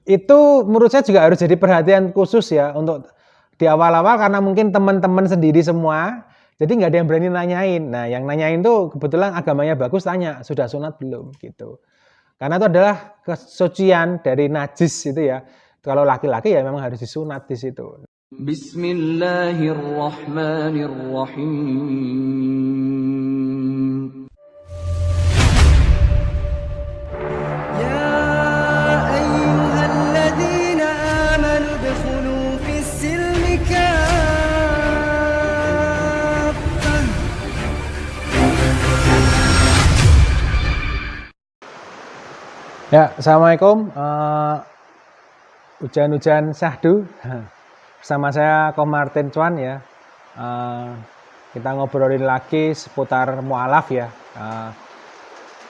Itu menurut saya juga harus jadi perhatian khusus ya untuk di awal-awal karena mungkin teman-teman sendiri semua, jadi nggak ada yang berani nanyain. Nah, yang nanyain tuh kebetulan agamanya bagus tanya, sudah sunat belum gitu. Karena itu adalah kesucian dari najis itu ya. Kalau laki-laki ya memang harus disunat di situ. Bismillahirrahmanirrahim. Ya ayyuhalladzina amanu udkhulu fis silmi kaffah. Ya, assalamualaikum. Hujan-hujan syahdu bersama saya Ko Martin Cuan ya. Kita ngobrolin lagi seputar mu'alaf ya.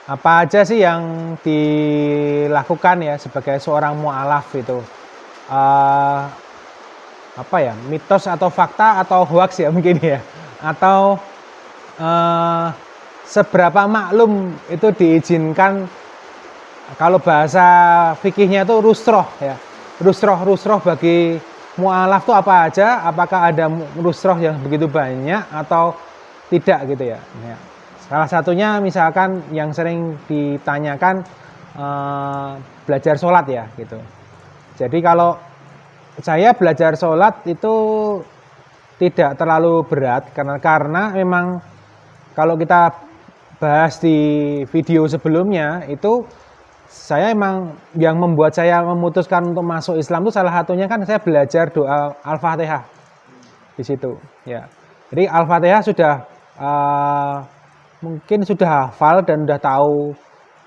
Apa aja sih yang dilakukan ya sebagai seorang mu'alaf itu? Apa ya? Mitos atau fakta atau hoax ya mungkin ya? Atau seberapa maklum itu diizinkan? Kalau bahasa fikihnya itu rusroh ya. Rusroh bagi mu'alaf itu apa aja? Apakah ada rusroh yang begitu banyak atau tidak gitu ya? Salah satunya misalkan yang sering ditanyakan belajar sholat ya gitu. Jadi kalau saya belajar sholat itu tidak terlalu berat karena memang kalau kita bahas di video sebelumnya itu saya emang yang membuat saya memutuskan untuk masuk Islam itu salah satunya kan saya belajar doa Al-Fatihah di situ ya. Jadi Al-Fatihah sudah mungkin sudah hafal dan sudah tahu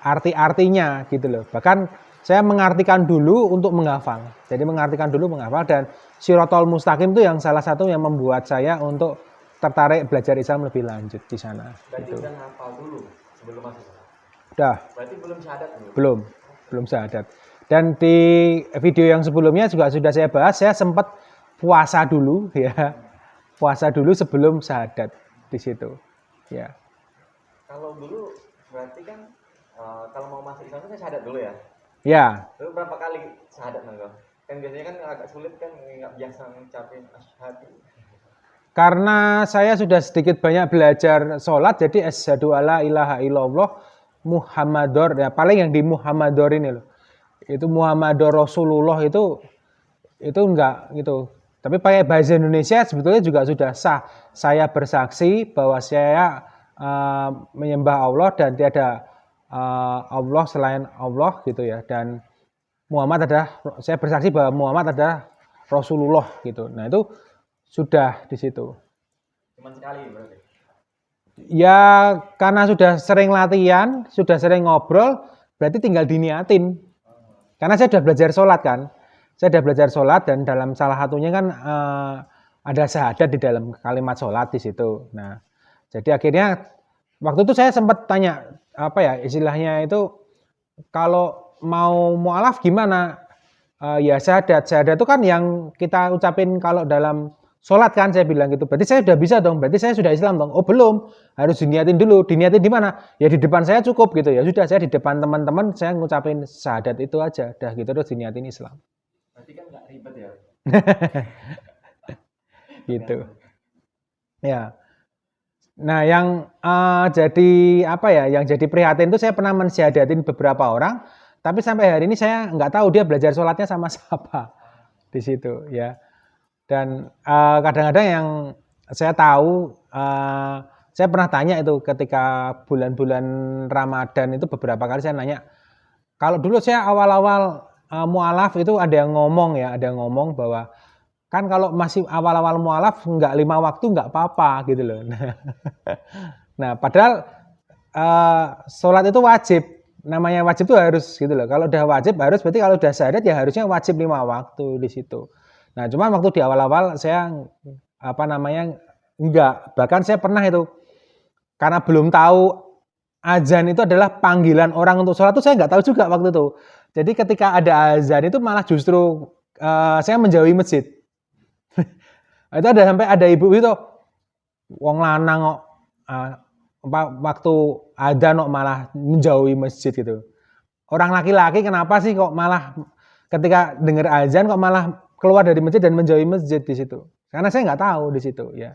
arti-artinya gitu loh. Bahkan saya mengartikan dulu untuk menghafal. Jadi mengartikan dulu menghafal dan Shirathul Mustaqim itu yang salah satu yang membuat saya untuk tertarik belajar Islam lebih lanjut di sana. Berarti gitu. udah hafal dulu sebelum masuk. Udah. Berarti belum syahadat dulu? Belum syahadat. Dan di video yang sebelumnya juga sudah saya bahas, saya sempat puasa dulu ya. Puasa dulu sebelum syahadat di situ. Ya. Kalau dulu berarti kan kalau mau masuk Islam kan syahadat dulu ya? Ya. Lalu berapa kali syahadat Nanggo? Kan biasanya kan agak sulit kan, nggak biasa ngucapin asyhadu. Karena saya sudah sedikit banyak belajar sholat, jadi asyhadu alla ilaha illallah Muhammadur, ya paling yang di Muhammadur ini loh. Itu Muhammadur Rasulullah itu enggak gitu. Tapi pakai bahasa Indonesia sebetulnya juga sudah sah. Saya bersaksi bahwa saya menyembah Allah dan tiada Allah selain Allah gitu ya. Dan Muhammad saya bersaksi bahwa Muhammad adalah Rasulullah gitu. Nah itu sudah di situ. Cuman sekali berarti? Ya karena sudah sering latihan, sudah sering ngobrol, berarti tinggal diniatin. Karena saya sudah belajar sholat kan. Saya sudah belajar sholat dan dalam salah satunya kan ada syahadat di dalam kalimat sholat di situ. Nah, jadi akhirnya waktu itu saya sempat tanya apa ya istilahnya itu kalau mau mu'alaf gimana? Ya syahadat itu kan yang kita ucapin kalau dalam sholat kan saya bilang gitu. Berarti saya sudah bisa dong. Berarti saya sudah Islam dong. Oh belum. Harus diniatin dulu. Diniatin di mana? Ya di depan saya cukup gitu ya. Sudah saya di depan teman-teman saya ngucapin syahadat itu aja. Dah gitu terus diniatin Islam. Berarti kan nggak ribet ya? Gitu. Ya. Nah yang jadi apa ya? Yang jadi prihatin itu saya pernah mensyahadatin beberapa orang. Tapi sampai hari ini saya nggak tahu dia belajar sholatnya sama siapa di situ ya. Dan kadang-kadang yang saya tahu, saya pernah tanya itu ketika bulan-bulan Ramadan itu beberapa kali saya nanya, kalau dulu saya awal-awal mu'alaf itu ada yang ngomong ya, ada yang ngomong bahwa kan kalau masih awal-awal mu'alaf nggak 5 waktu nggak apa-apa gitu loh. Nah padahal sholat itu wajib, namanya wajib itu harus gitu loh. Kalau udah wajib harus berarti kalau udah syahadat ya harusnya wajib 5 waktu di situ. Nah, cuman waktu di awal-awal saya enggak. Bahkan saya pernah itu karena belum tahu azan itu adalah panggilan orang untuk sholat itu saya nggak tahu juga waktu itu. Jadi ketika ada azan itu malah justru saya menjauhi masjid. Itu ada ibu itu wong lanang kok waktu adzan kok malah menjauhi masjid gitu. Orang laki-laki kenapa sih kok malah ketika dengar azan kok malah keluar dari masjid dan menjauhi masjid di situ. Karena saya nggak tahu di situ ya.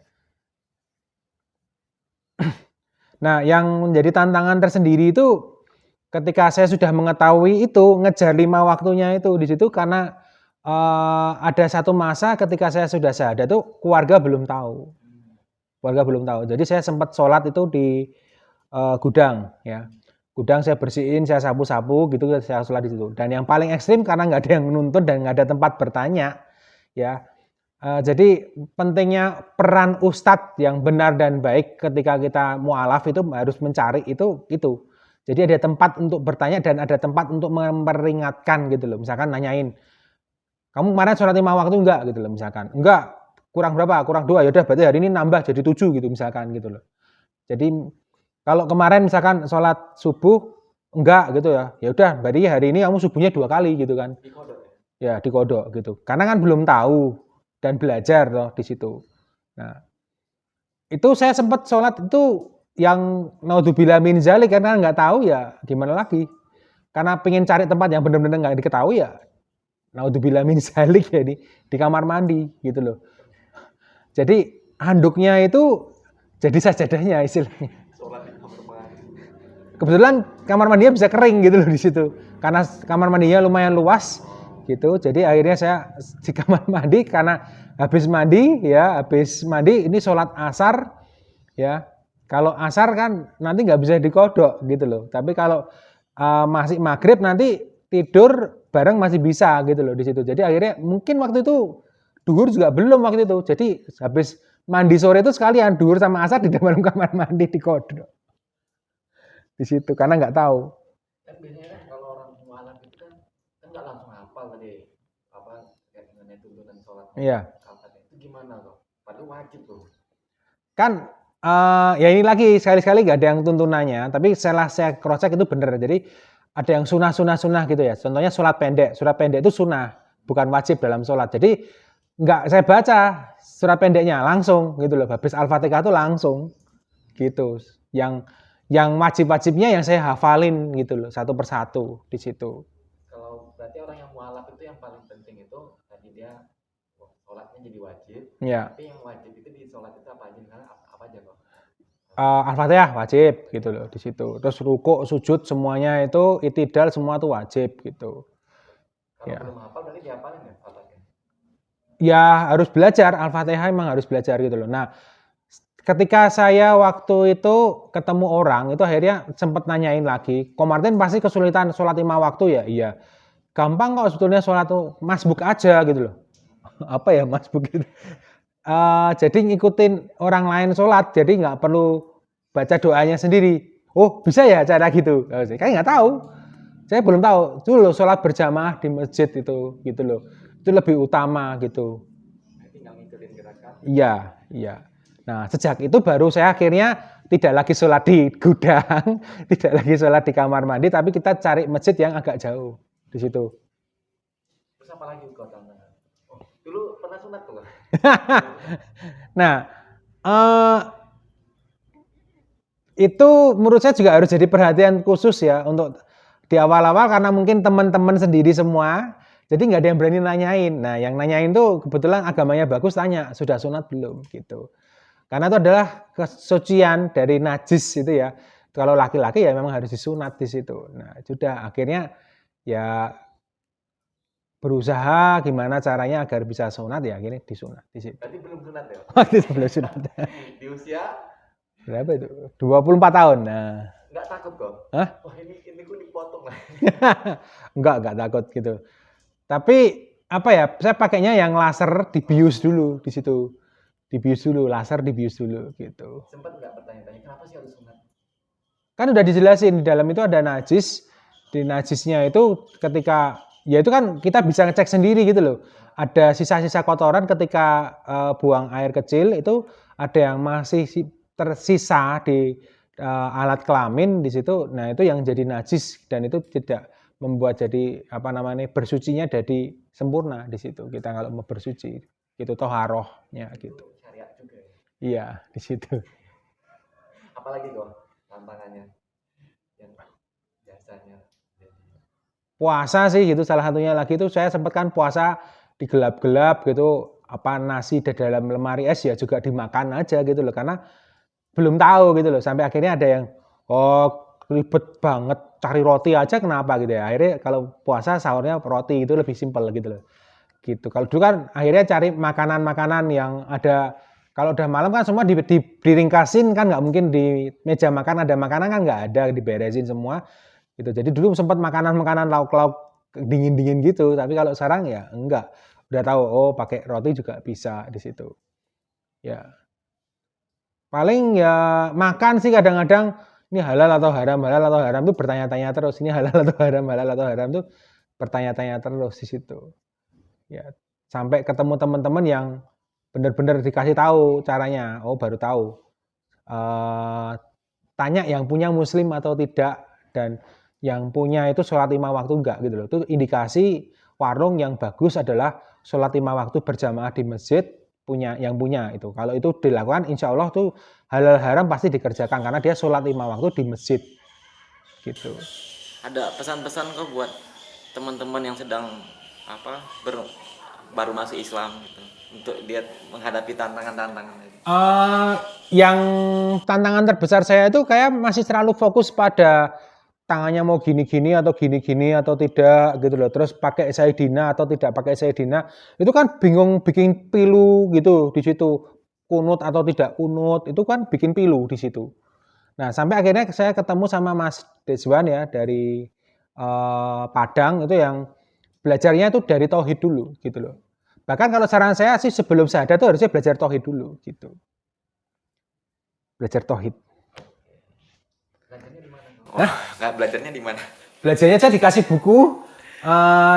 Nah, yang menjadi tantangan tersendiri itu ketika saya sudah mengetahui itu ngejar 5 waktunya itu di situ karena ada satu masa ketika saya sudah syahadat itu keluarga belum tahu. Keluarga belum tahu. Jadi saya sempat sholat itu di gudang ya. Gudang saya bersihin, saya sapu-sapu gitu, saya sholat di situ. Dan yang paling ekstrim karena nggak ada yang menuntut dan nggak ada tempat bertanya ya. Jadi pentingnya peran ustadz yang benar dan baik ketika kita mualaf itu harus mencari itu. Jadi ada tempat untuk bertanya dan ada tempat untuk memperingatkan gitu loh. Misalkan nanyain, kamu kemarin sholat 5 waktu enggak gitu loh misalkan. Enggak, kurang berapa? Kurang 2. Ya udah berarti hari ini nambah jadi 7 gitu misalkan gitu loh. Jadi kalau kemarin misalkan sholat subuh enggak gitu ya. Ya udah berarti hari ini kamu subuhnya 2 kali gitu kan. Dikodok Ya ya? dikodok gitu. Karena kan belum tahu dan belajar loh di situ. Nah, itu saya sempat sholat itu yang naudzubillah min zalik karena nggak tahu ya gimana lagi. Karena pengen cari tempat yang benar-benar nggak diketahui ya naudzubillah min zalik ya di kamar mandi gitu loh. Jadi handuknya itu jadi sajadahnya istilahnya. Sholat di kamar mandi. Kebetulan kamar mandinya bisa kering gitu loh di situ. Karena kamar mandinya lumayan luas gitu. Jadi akhirnya saya di kamar mandi karena habis mandi ini sholat asar ya. Kalau asar kan nanti nggak bisa dikodok gitu loh. Tapi kalau masih maghrib nanti tidur bareng masih bisa gitu loh di situ. Jadi akhirnya mungkin waktu itu duhur juga belum waktu itu. Jadi habis mandi sore itu sekalian duhur sama asar di dalam kamar mandi dikodok di situ karena nggak tahu. Kan biasanya kan kalau orang mualaf itu kan nggak langsung hafal tadi apa kayak dengan tuntunan sholat. Iya. Itu gimana loh? Padahal wajib loh. Kan ya ini lagi sekali-sekali nggak ada yang tuntunannya, tapi setelah saya cross check itu bener. Jadi ada yang sunnah gitu ya. Contohnya sholat pendek itu sunnah, bukan wajib dalam sholat. Jadi nggak saya baca surat pendeknya langsung gitu loh. Habis Al-Fatihah itu langsung gitu. Yang wajib-wajibnya yang saya hafalin gitu loh, satu persatu di situ. Kalau berarti orang yang mualaf itu yang paling penting itu tadi dia sholatnya jadi wajib. Ya. Tapi yang wajib itu di sholat itu apa aja? Misalnya apa aja kok? Al-Fatihah wajib gitu loh di situ. Terus rukuk, sujud semuanya itu itidal semua tuh wajib gitu. Kalau Ya. belum hafal berarti dihafalin ya Al-Fatihah? Ya harus belajar Al-Fatihah emang harus belajar gitu loh. Nah, ketika saya waktu itu ketemu orang itu akhirnya sempat nanyain lagi, Ko Martin pasti kesulitan sholat 5 waktu ya? Iya. Gampang kok sebetulnya sholat tuh masbuk aja gitu loh. Apa ya masbuk gitu? Jadi ngikutin orang lain sholat, jadi nggak perlu baca doanya sendiri. Oh bisa ya cara gitu? Saya nggak tahu. Saya belum tahu. Itu loh sholat berjamaah di masjid itu, gitu loh. Itu lebih utama gitu. Tinggal ngikutin gerakan. Iya. Nah sejak itu baru saya akhirnya tidak lagi sholat di gudang, tidak lagi sholat di kamar mandi, tapi kita cari masjid yang agak jauh di situ. Terus apa lagi kok tantangan? Oh, dulu pernah sunat tuh kan? Nah, itu menurut saya juga harus jadi perhatian khusus ya untuk di awal-awal karena mungkin teman-teman sendiri semua, jadi nggak ada yang berani nanyain. Nah, yang nanyain tuh kebetulan agamanya bagus tanya, sudah sunat belum gitu. Karena itu adalah kesucian dari najis itu ya. Kalau laki-laki ya memang harus disunat di situ. Nah, sudah akhirnya ya berusaha gimana caranya agar bisa sunat ya akhirnya disunat di situ. Berarti belum sunat ya? Itu belum sunat. Di usia Berapa itu? 24 tahun. Nah. nggak takut kok? Hah? Wah ini gue dipotong lah. Enggak takut gitu. Tapi apa ya? Saya pakainya yang laser dibius dulu di situ. Dibius dulu, laser dibius dulu gitu. Sempat nggak bertanya-tanya kenapa sih harus sunat? Kan udah dijelasin di dalam itu ada najis. Di najisnya itu ketika ya itu kan kita bisa ngecek sendiri gitu loh. Ada sisa-sisa kotoran ketika buang air kecil itu ada yang masih tersisa di alat kelamin di situ. Nah, itu yang jadi najis dan itu tidak membuat jadi apa namanya bersucinya jadi sempurna di situ. Kita kalau mau bersuci itu toharohnya gitu. Syariat juga ya. Iya, di situ. Apalagi kok tantangannya yang biasanya jadi puasa sih gitu, salah satunya lagi itu saya sempat kan puasa di gelap-gelap gitu, apa nasi di dalam lemari es ya juga dimakan aja gitu loh, karena belum tahu gitu loh, sampai akhirnya ada yang, oh ribet banget cari roti aja kenapa gitu ya, akhirnya kalau puasa sahurnya roti itu lebih simpel gitu loh. Gitu. Kalau dulu kan akhirnya cari makanan-makanan yang ada, kalau udah malam kan semua diringkasin kan, nggak mungkin di meja makan ada makanan kan, nggak ada, diberesin semua gitu. Jadi dulu sempat makanan-makanan lauk-lauk dingin-dingin gitu, tapi kalau sekarang ya enggak, udah tahu oh pakai roti juga bisa di situ ya. Paling ya makan sih kadang-kadang ini halal atau haram tuh bertanya-tanya terus, ini halal atau haram tuh bertanya-tanya terus di situ ya, sampai ketemu teman-teman yang benar-benar dikasih tahu caranya, oh baru tahu. Tanya yang punya muslim atau tidak, dan yang punya itu sholat 5 waktu enggak gitu loh. Itu indikasi warung yang bagus adalah sholat 5 waktu berjamaah di masjid, punya yang punya itu. Kalau itu dilakukan insya Allah tuh halal haram pasti dikerjakan karena dia sholat 5 waktu di masjid gitu. Ada pesan-pesan kok buat teman-teman yang sedang baru masuk Islam gitu, untuk dia menghadapi tantangan-tantangan itu? Yang tantangan terbesar saya itu kayak masih terlalu fokus pada tangannya mau gini-gini atau gini-gini atau tidak gitu loh. Terus pakai Sayyidina atau tidak pakai Sayyidina. Itu kan bingung, bikin pilu gitu di situ. Kunut atau tidak kunut, itu kan bikin pilu di situ. Nah, sampai akhirnya saya ketemu sama Mas Deswan ya dari Padang, itu yang belajarnya itu dari tauhid dulu gitu loh. Bahkan kalau saran saya sih sebelum syahadat tuh harusnya belajar tauhid dulu gitu. Belajar tauhid. Nggak, belajarnya di mana? Belajarnya saya dikasih buku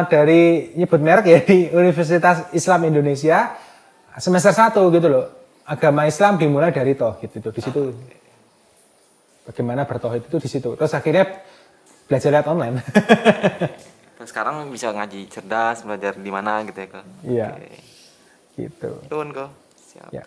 dari nyebut merek ya, di Universitas Islam Indonesia semester 1 gitu loh. Agama Islam dimulai dari tauhid itu di situ. Bagaimana bertauhid itu di situ. Terus akhirnya belajar lihat online. Terus sekarang bisa ngaji cerdas, belajar di mana gitu ya kok? Iya. Oke. Gitu. Nuhun kok. Siap. Ya.